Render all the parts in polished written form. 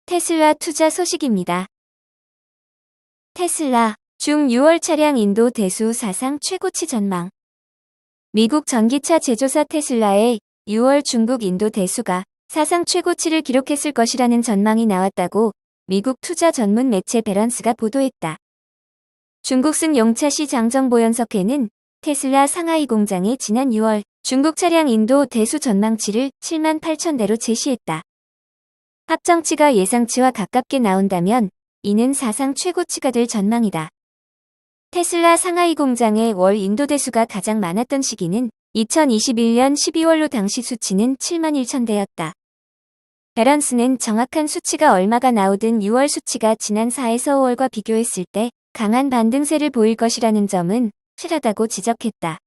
테슬라 투자 소식입니다. 테슬라 중 6월 차량 인도 대수 사상 최고치 전망. 미국 전기차 제조사 테슬라의 6월 중국 인도 대수가 사상 최고치를 기록했을 것이라는 전망이 나왔다고 미국 투자 전문 매체 배런스가 보도했다. 중국승 용차시 장정보연석회는 테슬라 상하이 공장의 지난 6월 중국 차량 인도 대수 전망치를 7만 8천 대로 제시했다. 합정치가 예상치와 가깝게 나온다면 이는 사상 최고치가 될 전망이다. 테슬라 상하이 공장의 월 인도 대수가 가장 많았던 시기는 2021년 12월로 당시 수치는 7만 1천 대였다. 배런스는 정확한 수치가 얼마가 나오든 6월 수치가 지난 4에서 5월과 비교했을 때 강한 반등세를 보일 것이라는 점은 실하다고 지적했다.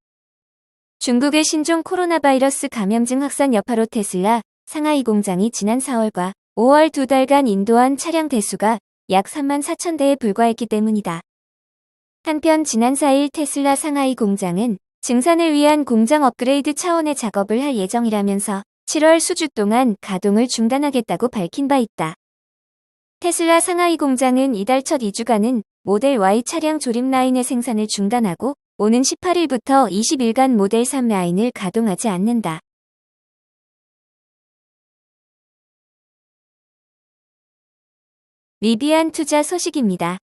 중국의 신종 코로나 바이러스 감염증 확산 여파로 테슬라 상하이 공장이 지난 4월과 5월 2달간 인도한 차량 대수가 약 3만 4천 대에 불과했기 때문이다. 한편 지난 4일 테슬라 상하이 공장은 증산을 위한 공장 업그레이드 차원의 작업을 할 예정이라면서 7월 수주 동안 가동을 중단하겠다고 밝힌 바 있다. 테슬라 상하이 공장은 이달 첫 2주간은 모델 Y 차량 조립 라인의 생산을 중단하고 오는 18일부터 20일간 모델 3 라인을 가동하지 않는다. 리비안 투자 소식입니다.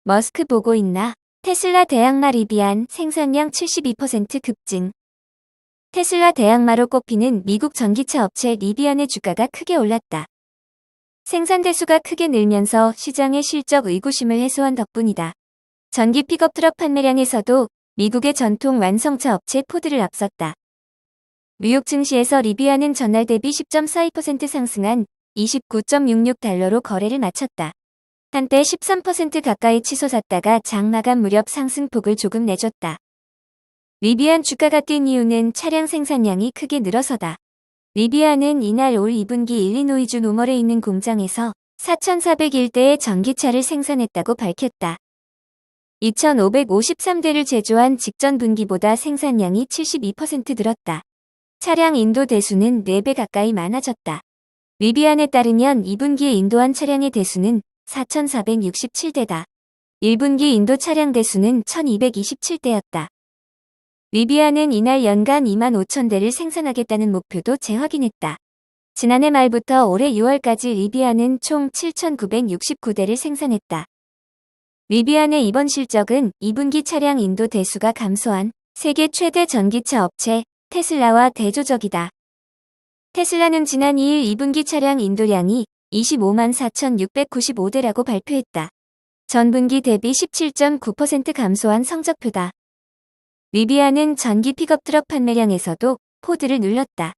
머스크 보고 있나? 테슬라 대항마 리비안 생산량 72% 급증. 테슬라 대항마로 꼽히는 미국 전기차 업체 리비안의 주가가 크게 올랐다. 생산 대수가 크게 늘면서 시장의 실적 의구심을 해소한 덕분이다. 전기 픽업 트럭 판매량에서도 미국의 전통 완성차 업체 포드를 앞섰다. 뉴욕 증시에서 리비안은 전날 대비 10.42% 상승한 29.66달러로 거래를 마쳤다. 한때 13% 가까이 치솟았다가 장 마감 무렵 상승폭을 조금 내줬다. 리비안 주가가 뛴 이유는 차량 생산량이 크게 늘어서다. 리비안은 이날 올 2분기 일리노이주 노멀에 있는 공장에서 4,401대의 전기차를 생산했다고 밝혔다. 2,553대를 제조한 직전 분기보다 생산량이 72% 늘었다. 차량 인도 대수는 4배 가까이 많아졌다. 리비안에 따르면 2분기에 인도한 차량의 대수는 4,467대다. 1분기 인도 차량 대수는 1,227대였다. 리비안은 이날 연간 2만 5천 대를 생산하겠다는 목표도 재확인했다. 지난해 말부터 올해 6월까지 리비안은 총 7,969대를 생산했다. 리비안의 이번 실적은 2분기 차량 인도 대수가 감소한 세계 최대 전기차 업체 테슬라와 대조적이다. 테슬라는 지난 2일 2분기 차량 인도량이 25만 4,695대라고 발표했다. 전분기 대비 17.9% 감소한 성적표다. 리비안은 전기 픽업 트럭 판매량에서도 포드를 눌렀다.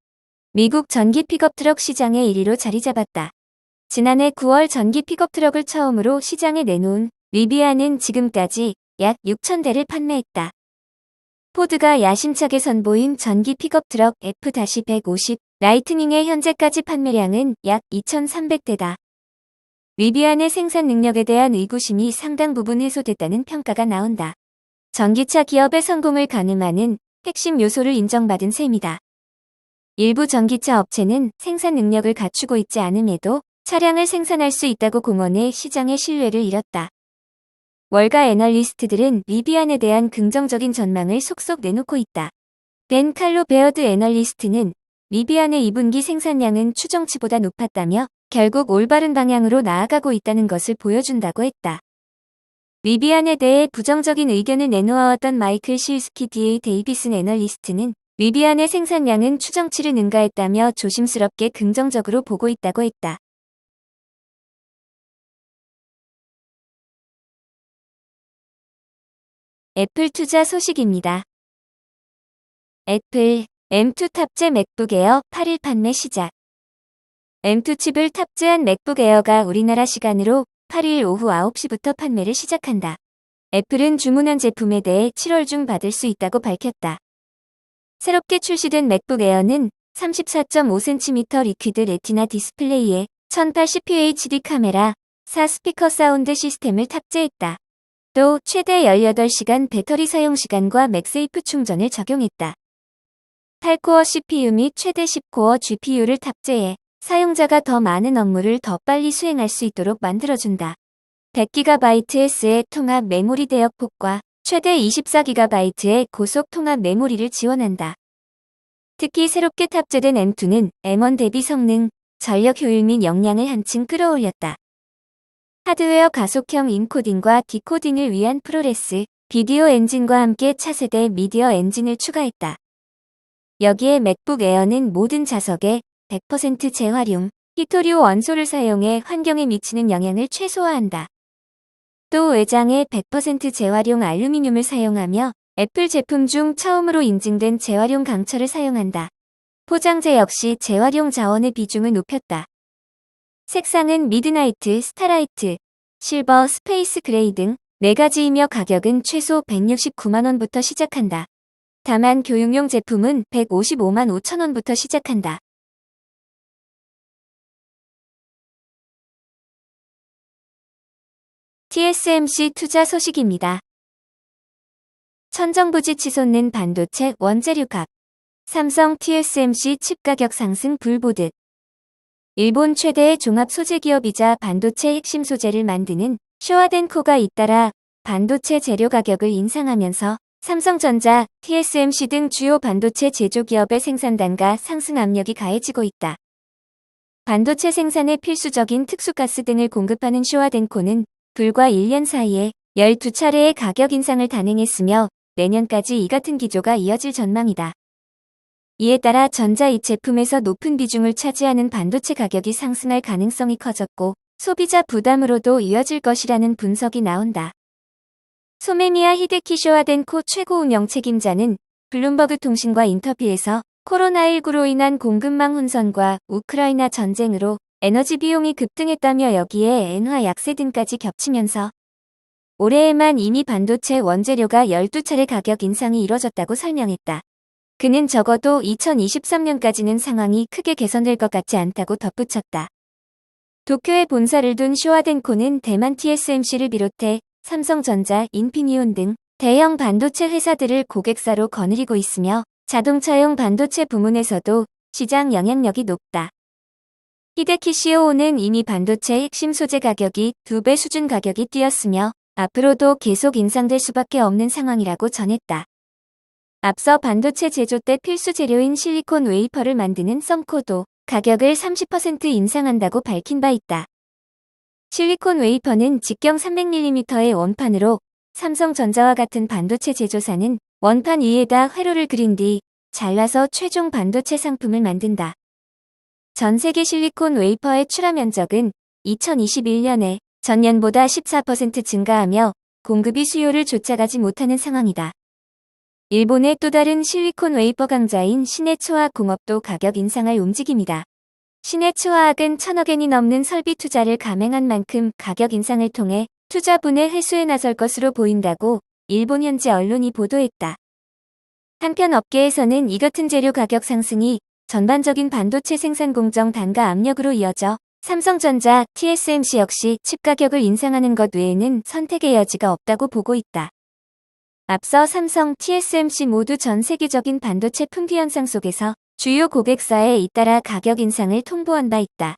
미국 전기 픽업 트럭 시장의 1위로 자리 잡았다. 지난해 9월 전기 픽업 트럭을 처음으로 시장에 내놓은 리비안은 지금까지 약 6,000대를 판매했다. 포드가 야심차게 선보인 전기 픽업 트럭 F-150 라이트닝의 현재까지 판매량은 약 2,300대다. 리비안의 생산 능력에 대한 의구심이 상당 부분 해소됐다는 평가가 나온다. 전기차 기업의 성공을 가늠하는 핵심 요소를 인정받은 셈이다. 일부 전기차 업체는 생산 능력을 갖추고 있지 않음에도 차량을 생산할 수 있다고 공언해 시장의 신뢰를 잃었다. 월가 애널리스트들은 리비안에 대한 긍정적인 전망을 속속 내놓고 있다. 벤 칼로 베어드 애널리스트는 리비안의 2분기 생산량은 추정치보다 높았다며 결국 올바른 방향으로 나아가고 있다는 것을 보여준다고 했다. 리비안에 대해 부정적인 의견을 내놓아왔던 마이클 실스키 DA 데이비슨 애널리스트는 리비안의 생산량은 추정치를 능가했다며 조심스럽게 긍정적으로 보고 있다고 했다. 애플 투자 소식입니다. 애플 M2 탑재 맥북 에어 8일 판매 시작. M2 칩을 탑재한 맥북 에어가 우리나라 시간으로 8일 오후 9시부터 판매를 시작한다. 애플은 주문한 제품에 대해 7월 중 받을 수 있다고 밝혔다. 새롭게 출시된 맥북 에어는 34.5cm 리퀴드 레티나 디스플레이에 1080p HD 카메라, 4스피커 사운드 시스템을 탑재했다. 또 최대 18시간 배터리 사용시간과 맥세이프 충전을 적용했다. 8코어 CPU 및 최대 10코어 GPU를 탑재해 사용자가 더 많은 업무를 더 빨리 수행할 수 있도록 만들어준다. 100GB의 통합 메모리 대역폭과 최대 24GB의 고속 통합 메모리를 지원한다. 특히 새롭게 탑재된 M2는 M1 대비 성능, 전력 효율 및 역량을 한층 끌어올렸다. 하드웨어 가속형 인코딩과 디코딩을 위한 프로레스, 비디오 엔진과 함께 차세대 미디어 엔진을 추가했다. 여기에 맥북 에어는 모든 자석에 100% 재활용, 히토리오 원소를 사용해 환경에 미치는 영향을 최소화한다. 또 외장에 100% 재활용 알루미늄을 사용하며 애플 제품 중 처음으로 인증된 재활용 강철을 사용한다. 포장재 역시 재활용 자원의 비중을 높였다. 색상은 미드나이트, 스타라이트, 실버, 스페이스 그레이 등 4가지이며 가격은 최소 169만원부터 시작한다. 다만 교육용 제품은 155만 5천원부터 시작한다. TSMC 투자 소식입니다. 천정부지 치솟는 반도체 원재료 값. 삼성 TSMC 칩 가격 상승 불보듯. 일본 최대의 종합 소재 기업이자 반도체 핵심 소재를 만드는 쇼와덴코가 잇따라 반도체 재료 가격을 인상하면서 삼성전자, TSMC 등 주요 반도체 제조기업의 생산 단가 상승 압력이 가해지고 있다. 반도체 생산에 필수적인 특수가스 등을 공급하는 쇼와덴코는 불과 1년 사이에 12차례의 가격 인상을 단행했으며 내년까지 이 같은 기조가 이어질 전망이다. 이에 따라 전자입 제품에서 높은 비중을 차지하는 반도체 가격이 상승할 가능성이 커졌고 소비자 부담으로도 이어질 것이라는 분석이 나온다. 소메미야 히데키 쇼와덴코 최고 운영 책임자는 블룸버그 통신과 인터뷰에서 코로나19로 인한 공급망 혼선과 우크라이나 전쟁으로 에너지 비용이 급등했다며 여기에 엔화 약세 등까지 겹치면서 올해에만 이미 반도체 원재료가 12차례 가격 인상이 이뤄졌다고 설명했다. 그는 적어도 2023년까지는 상황이 크게 개선될 것 같지 않다고 덧붙였다. 도쿄에 본사를 둔 쇼와덴코는 대만 TSMC를 비롯해 삼성전자, 인피니온 등 대형 반도체 회사들을 고객사로 거느리고 있으며 자동차용 반도체 부문에서도 시장 영향력이 높다. 히데키 CEO는 이미 반도체 핵심 소재 가격이 2배 수준 가격이 뛰었으며 앞으로도 계속 인상될 수밖에 없는 상황이라고 전했다. 앞서 반도체 제조 때 필수 재료인 실리콘 웨이퍼를 만드는 썸코도 가격을 30% 인상한다고 밝힌 바 있다. 실리콘 웨이퍼는 직경 300mm의 원판으로 삼성전자와 같은 반도체 제조사는 원판 위에다 회로를 그린 뒤 잘라서 최종 반도체 상품을 만든다. 전 세계 실리콘 웨이퍼의 출하 면적은 2021년에 전년보다 14% 증가하며 공급이 수요를 쫓아가지 못하는 상황이다. 일본의 또 다른 실리콘 웨이퍼 강자인 시네츠화학 공업도 가격 인상할 움직임이다. 시네츠화학은 1,000억엔이 넘는 설비 투자를 감행한 만큼 가격 인상을 통해 투자분의 회수에 나설 것으로 보인다고 일본 현지 언론이 보도했다. 한편 업계에서는 이 같은 재료 가격 상승이 전반적인 반도체 생산 공정 단가 압력으로 이어져 삼성전자, TSMC 역시 칩 가격을 인상하는 것 외에는 선택의 여지가 없다고 보고 있다. 앞서 삼성, TSMC 모두 전 세계적인 반도체 품귀 현상 속에서 주요 고객사에 잇따라 가격 인상을 통보한 바 있다.